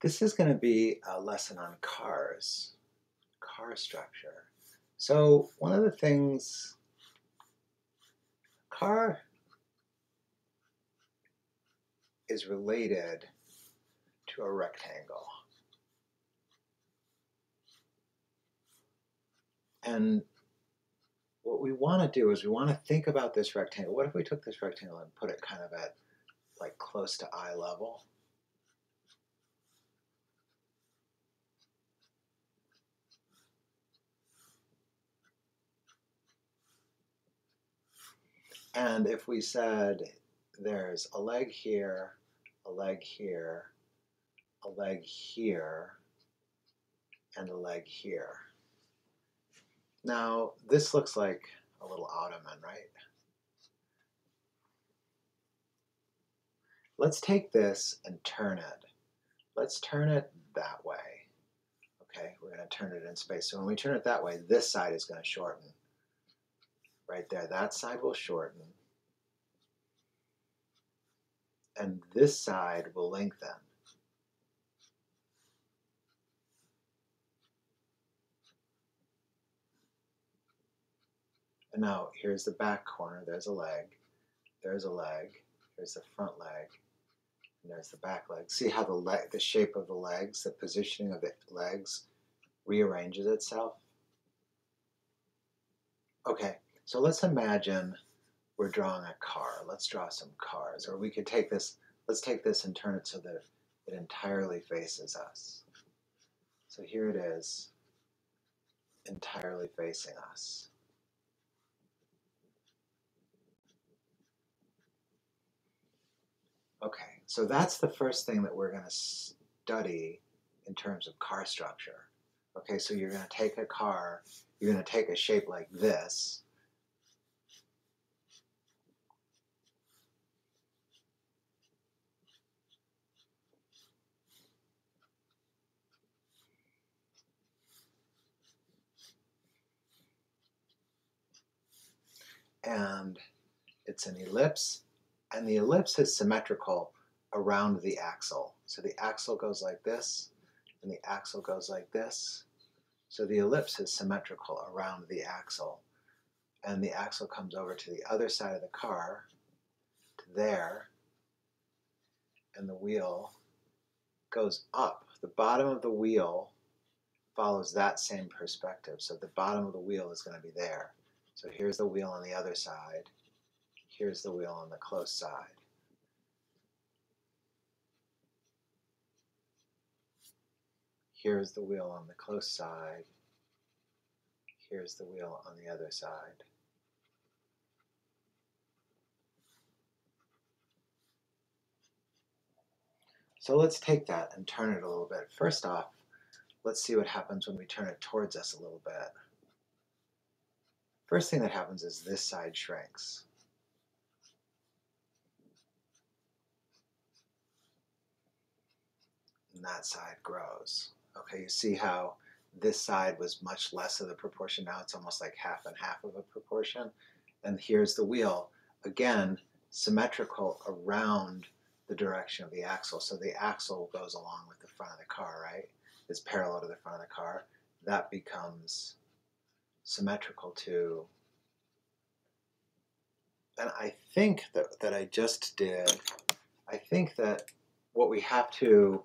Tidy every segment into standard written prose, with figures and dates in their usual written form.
This is going to be a lesson on cars, car structure. So one of the things, car is related to a rectangle. And what we want to do is we want to think about this rectangle. What if we took this rectangle and put it kind of at like close to eye level? And if we said there's a leg here, a leg here, a leg here, and a leg here. Now, this looks like a little ottoman, right? Let's take this and turn it. Let's turn it that way. Okay, we're going to turn it in space. So when we turn it that way, this side is going to shorten. Right there, that side will shorten. And this side will lengthen. And now here's the back corner. There's a leg. There's a leg. Here's the front leg. And there's the back leg. See how the shape of the legs, the positioning of the legs rearranges itself? Okay, so let's imagine we're drawing a car. Let's draw some cars. Or we could take this, let's take this and turn it so that it entirely faces us. So here it is, entirely facing us. Okay, so that's the first thing that we're going to study in terms of car structure. Okay, so you're going to take a car, you're going to take a shape like this, and it's an ellipse, and the ellipse is symmetrical around the axle. So the axle goes like this, and the axle goes like this. So the ellipse is symmetrical around the axle. And the axle comes over to the other side of the car, to there, and the wheel goes up. The bottom of the wheel follows that same perspective. So the bottom of the wheel is going to be there. So here's the wheel on the other side. Here's the wheel on the close side. Here's the wheel on the close side. Here's the wheel on the other side. So let's take that and turn it a little bit. First off, let's see what happens when we turn it towards us a little bit. First thing that happens is this side shrinks. And that side grows. Okay, you see how this side was much less of the proportion. Now it's almost like half and half of a proportion. And here's the wheel. Again, symmetrical around the direction of the axle. So the axle goes along with the front of the car, right? It's parallel to the front of the car. That becomes symmetrical to, and I think that I just did, I think that what we have to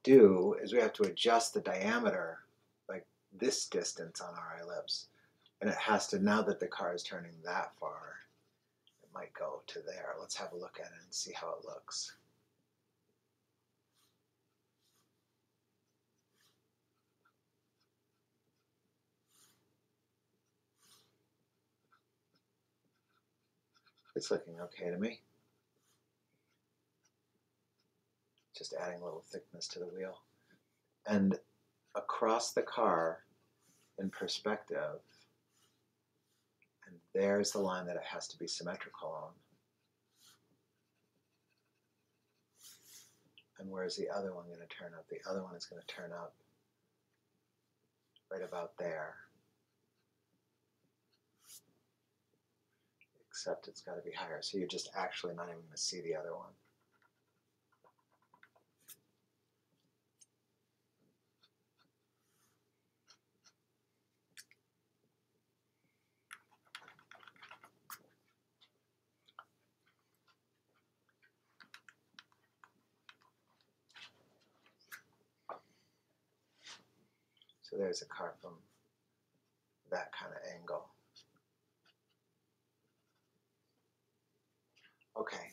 do is we have to adjust the diameter, like this distance on our ellipse. And it has to, now that the car is turning that far, it might go to there. Let's have a look at it and see how it looks. It's looking okay to me. Just adding a little thickness to the wheel. And across the car, in perspective, and there's the line that it has to be symmetrical on. And where's the other one going to turn up? The other one is going to turn up right about there. Except it's got to be higher. So you're just actually not even going to see the other one. So there's a car from that kind of angle. Okay.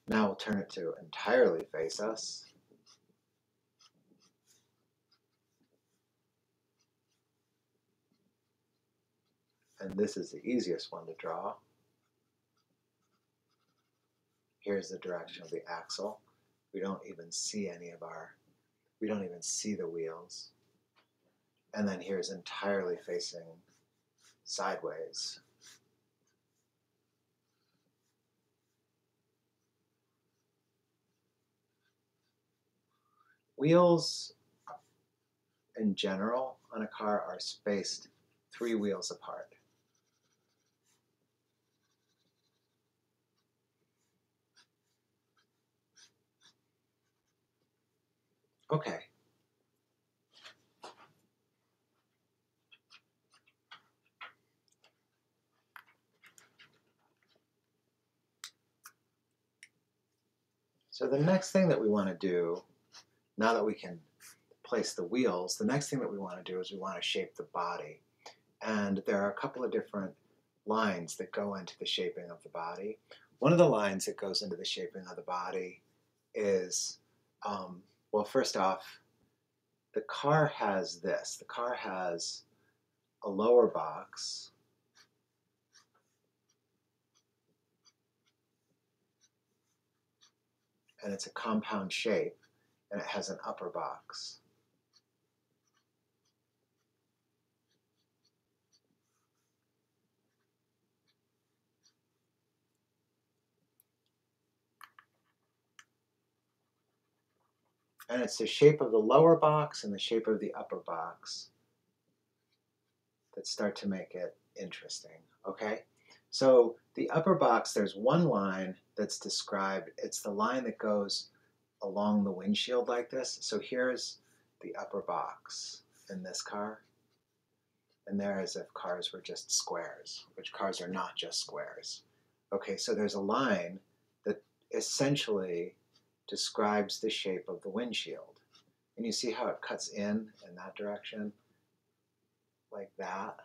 Now we'll turn it to entirely face us. And this is the easiest one to draw. Here's the direction of the axle. We don't even see we don't even see the wheels. And then here's entirely facing sideways. Wheels in general on a car are spaced 3 wheels apart. Okay. So the next thing that we want to do, now that we can place the wheels, the next thing that we want to do is we want to shape the body. And there are a couple of different lines that go into the shaping of the body. One of the lines that goes into the shaping of the body is, well, first off, the car has this. The car has a lower box, and it's a compound shape, and it has an upper box. And it's the shape of the lower box and the shape of the upper box that start to make it interesting, okay? So the upper box, there's one line that's described. It's the line that goes along the windshield like this. So here's the upper box in this car. And there as if cars were just squares, which cars are not just squares. Okay, so there's a line that essentially describes the shape of the windshield. And you see how it cuts in that direction, like that.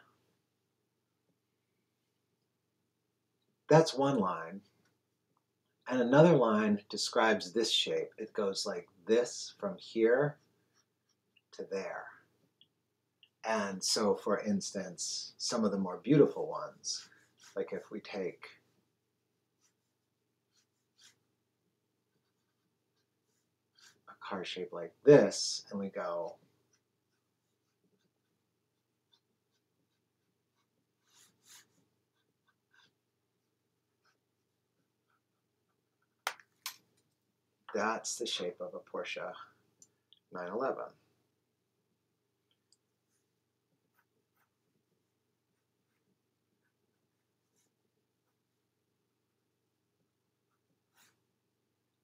That's one line. And another line describes this shape. It goes like this from here to there. And so, for instance, some of the more beautiful ones, like if we take a car shape like this and we go that's the shape of a Porsche 911.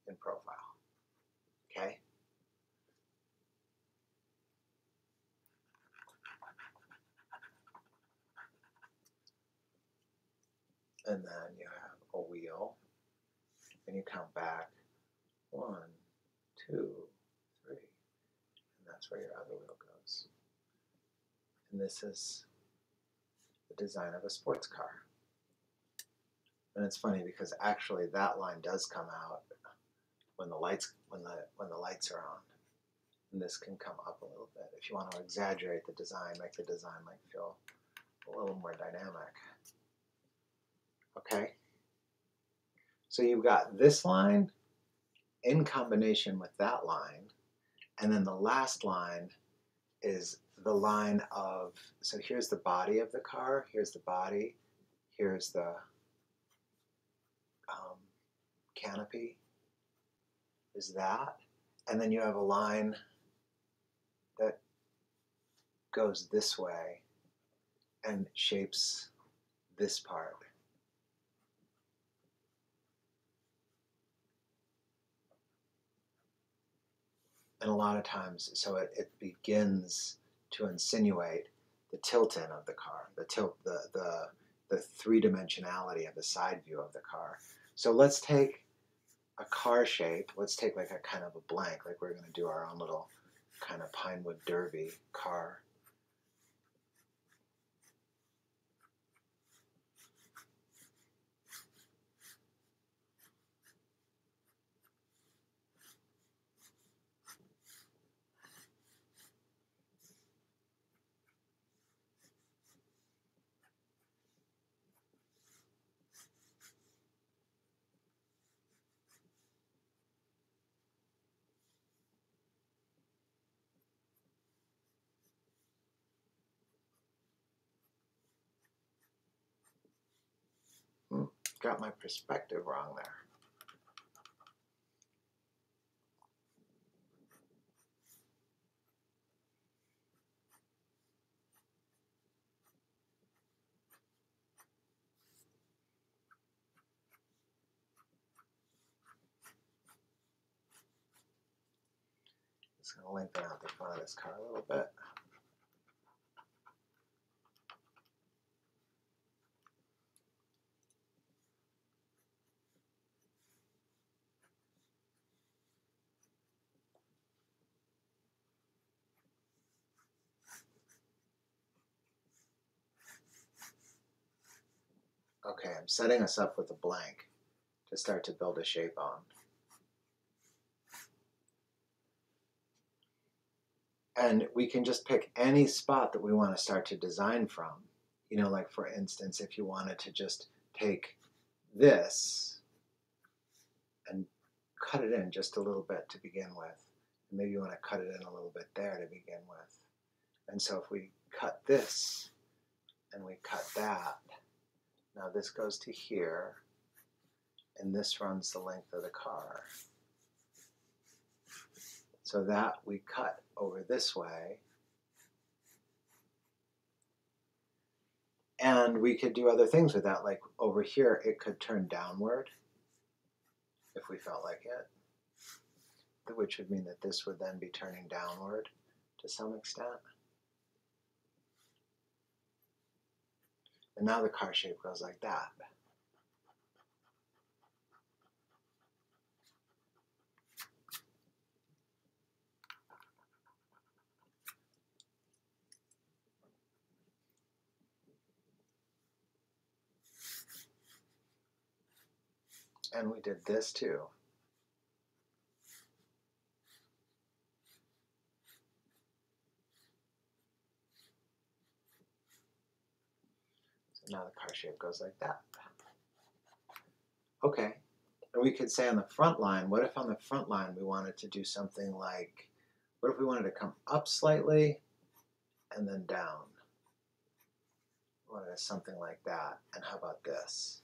In profile, okay? And then you have a wheel, and you count back 1, 2, 3, and that's where your other wheel goes. And this is the design of a sports car. And it's funny because actually that line does come out when the lights are on. And this can come up a little bit. If you want to exaggerate the design, make the design like feel a little more dynamic. Okay? So you've got this line in combination with that line, and then the last line is the line of, so here's the body of the car, here's the body, here's the canopy, is that, and then you have a line that goes this way and shapes this part. And a lot of times, so it begins to insinuate the tilt-in of the car, the three-dimensionality of the side view of the car. So let's take a car shape, let's take like a kind of a blank, like we're going to do our own little kind of Pinewood Derby car. Got my perspective wrong there. Just going to lengthen out the front of this car a little bit. Okay, I'm setting us up with a blank to start to build a shape on. And we can just pick any spot that we want to start to design from. You know, like for instance, if you wanted to just take this and cut it in just a little bit to begin with. And maybe you want to cut it in a little bit there to begin with. And so if we cut this and we cut that, now this goes to here, and this runs the length of the car. So that we cut over this way. And we could do other things with that, like over here it could turn downward if we felt like it, which would mean that this would then be turning downward to some extent. And now the car shape goes like that. And we did this too. So now the car shape goes like that. Okay, and we could say on the front line, what if on the front line we wanted to do something like, what if we wanted to come up slightly and then down? We wanted something like that. And how about this?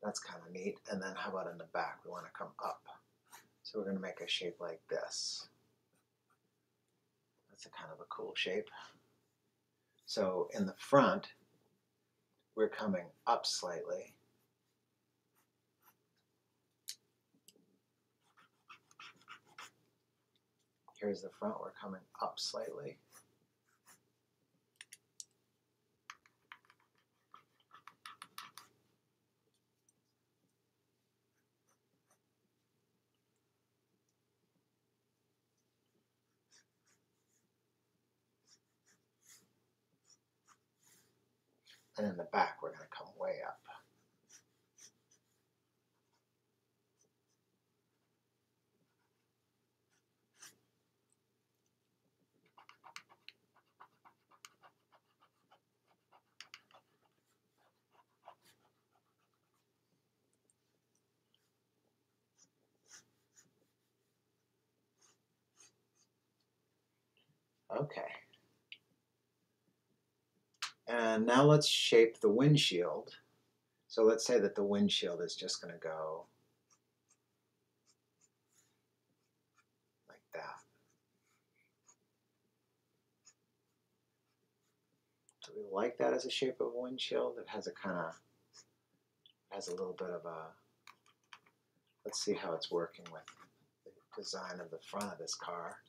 That's kind of neat. And then how about in the back? We want to come up. So we're going to make a shape like this. That's a kind of a cool shape. So in the front, we're coming up slightly. Here's the front, we're coming up slightly. And in the back, we're going to come way up. Okay. And now let's shape the windshield. So let's say that the windshield is just going to go like that. Do we like that as a shape of a windshield? It has a kind of, has a little bit of a, let's see how it's working with the design of the front of this car.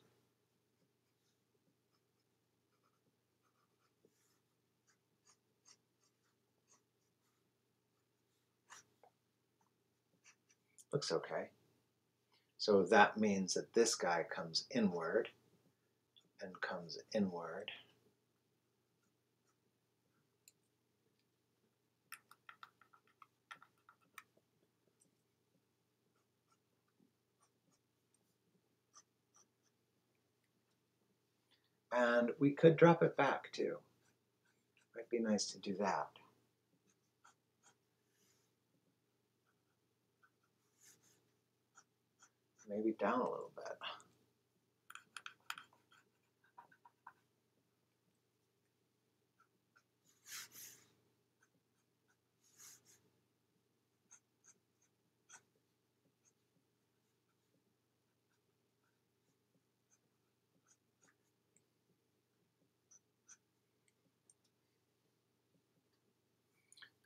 Looks okay. So that means that this guy comes inward and comes inward. And we could drop it back too. Might be nice to do that. Maybe down a little bit.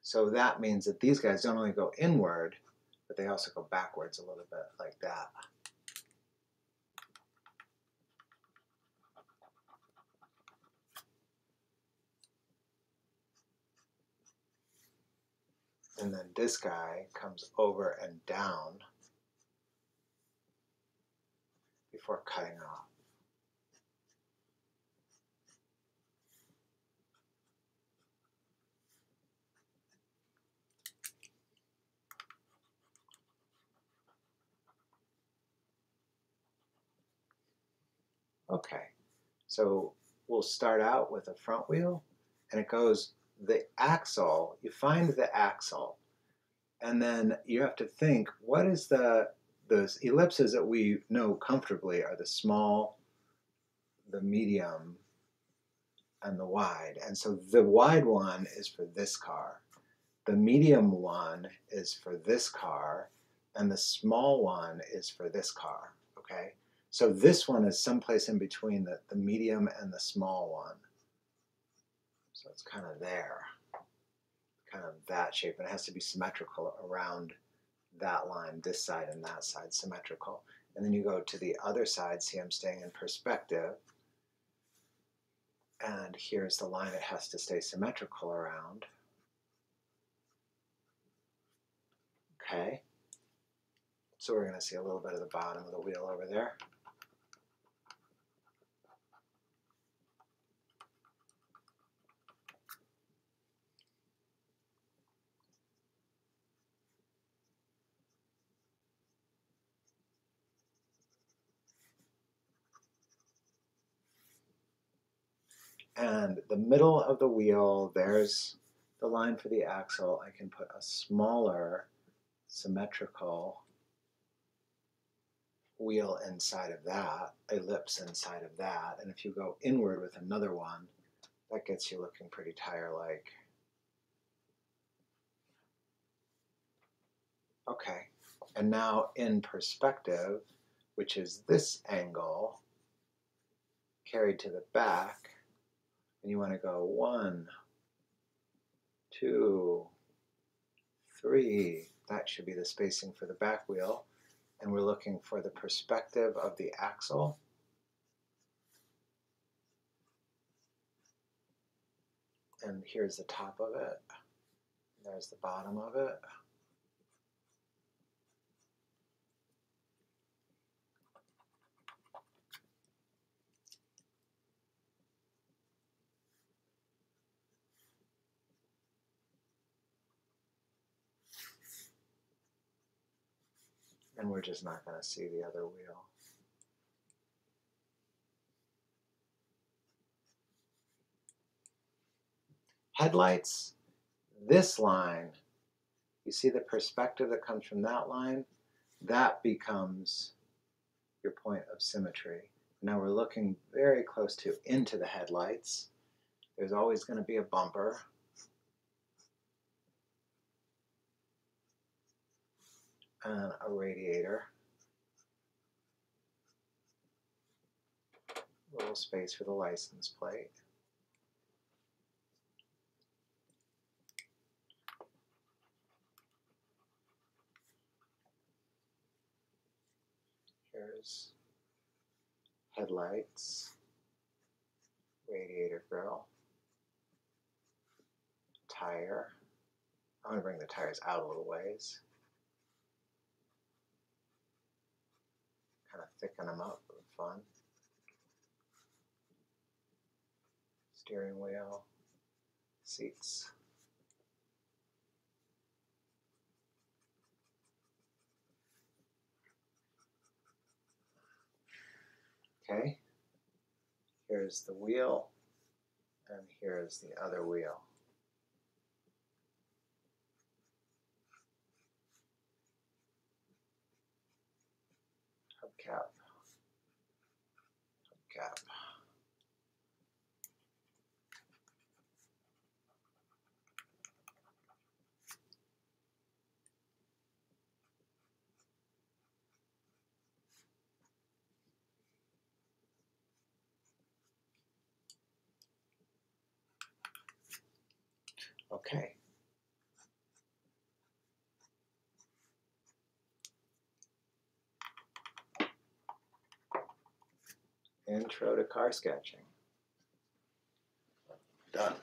So that means that these guys don't only go inward, but they also go backwards a little bit like that. And then this guy comes over and down before cutting off. Okay, so we'll start out with a front wheel, and it goes the axle. You find the axle, and then you have to think, what is those ellipses that we know comfortably are the small, the medium, and the wide. And so the wide one is for this car, the medium one is for this car, and the small one is for this car, okay? So this one is someplace in between the medium and the small one. So it's kind of there, kind of that shape, and it has to be symmetrical around that line, this side and that side, symmetrical. And then you go to the other side, see I'm staying in perspective, and here's the line it has to stay symmetrical around. Okay, so we're going to see a little bit of the bottom of the wheel over there. And the middle of the wheel, there's the line for the axle. I can put a smaller symmetrical wheel inside of that, ellipse inside of that. And if you go inward with another one, that gets you looking pretty tire-like. Okay, and now in perspective, which is this angle, carried to the back, and you want to go 1, 2, 3. That should be the spacing for the back wheel. And we're looking for the perspective of the axle. And here's the top of it. There's the bottom of it. And we're just not going to see the other wheel. Headlights, this line, you see the perspective that comes from that line? That becomes your point of symmetry. Now we're looking very close to into the headlights. There's always going to be a bumper. And a radiator. A little space for the license plate. Here's headlights, radiator grill, tire. I'm going to bring the tires out a little ways. thicken them up for fun. Steering wheel, seats. Okay, here's the wheel, and here's the other wheel. Hubcap, hubcap. Okay. Intro to car sketching. Done.